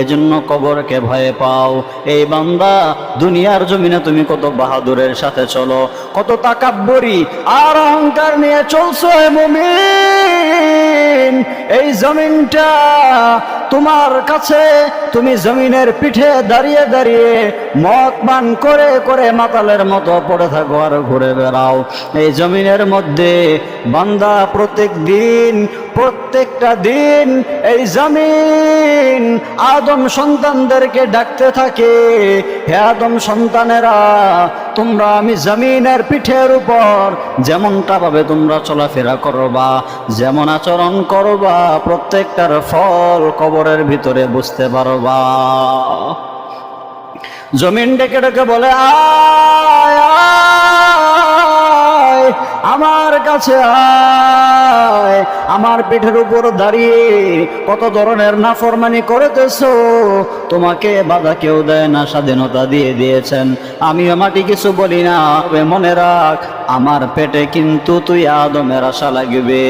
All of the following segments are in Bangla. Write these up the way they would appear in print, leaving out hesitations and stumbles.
এজন্য কবরকে ভয় পাও। এই বান্দা, দুনিয়ার জমিনে তুমি কত বাহাদুরের সাথে চলো, কত তাকাব্বরি আর অহংকার নিয়ে চলছো হে মুমিন। এই জমিনটা তোমার কাছে, তুমি জমিনের পিঠে দাঁড়িয়ে দাঁড়িয়ে মদ পান করে করে মাতালের মতো পড়ে থাকো আর ঘুরে বেড়াও। এই জমিনের মধ্যে বান্দা প্রত্যেকটা দিন এই জমিন আদম সন্তানদেরকে ডাকতে থাকে, হে আদম সন্তানেরা, তোমরা আমি জমিনের পিঠের উপর যেমনটা ভাবে তোমরা চলাফেরা করবা, যেমন আচরণ করবা, প্রত্যেকটার ফল কবরের ভিতরে বুঝতে পারবা। জমিন ডেকে ডেকে বলে, আয় আয় আমার কাছে আয়, আমার পিঠের উপর দাঁড়িয়ে কত ধরনের নাফরমানি করেতেছো, তোমাকে বাধা কেউ দেয় না, স্বাধীনতা দিয়ে দিয়েছেন, আমিও মাটি কিছু বলি না। তবে মনে রাখ, আমার পেটে কিন্তু তুই আদমের আশা লাগবে।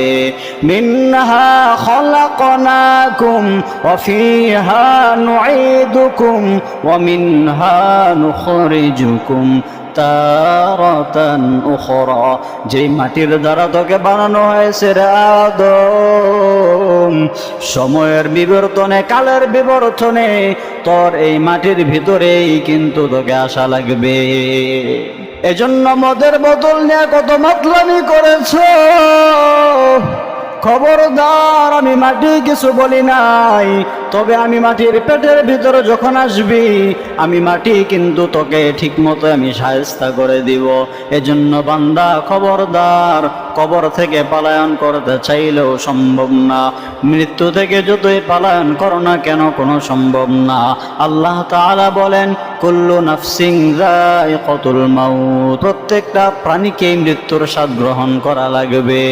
মিনহা খলাকনাকুম ওয়া ফিহা নুঈদুকুম ওয়া মিনহা নুখরিজুকুম তারাতান উখরা। যেই মাটির দ্বারা তোকে বানানো হয়েছে রে আদম, সময়ের বিবর্তনে, কালের বিবর্তনে তোর এই মাটির ভিতরেই কিন্তু তোকে আশা লাগবে। এজন্য মদের বোতল নিয়ে কত মাতলামি করেছো। খবরদার, আমি মাটি কিছু বলি নাই, তবে আমি মাটির পেটের ভিতরে যখন আসবি, আমি মাটি কিন্তু তোকে ঠিক মতো আমি শায়েস্তা করে দিব। এজন্য বান্দা খবরদার, কবর থেকে পলায়ন করতে চাইলেও সম্ভব না, মৃত্যু থেকে যতই পলায়ন করো না কেন কোনো সম্ভব না। আল্লাহ তাআলা বলেন, কুল্লু নাফসিন যায়িকাতুল মাউত, প্রত্যেকটা প্রাণীকে মৃত্যুর স্বাদ গ্রহণ করা লাগবে।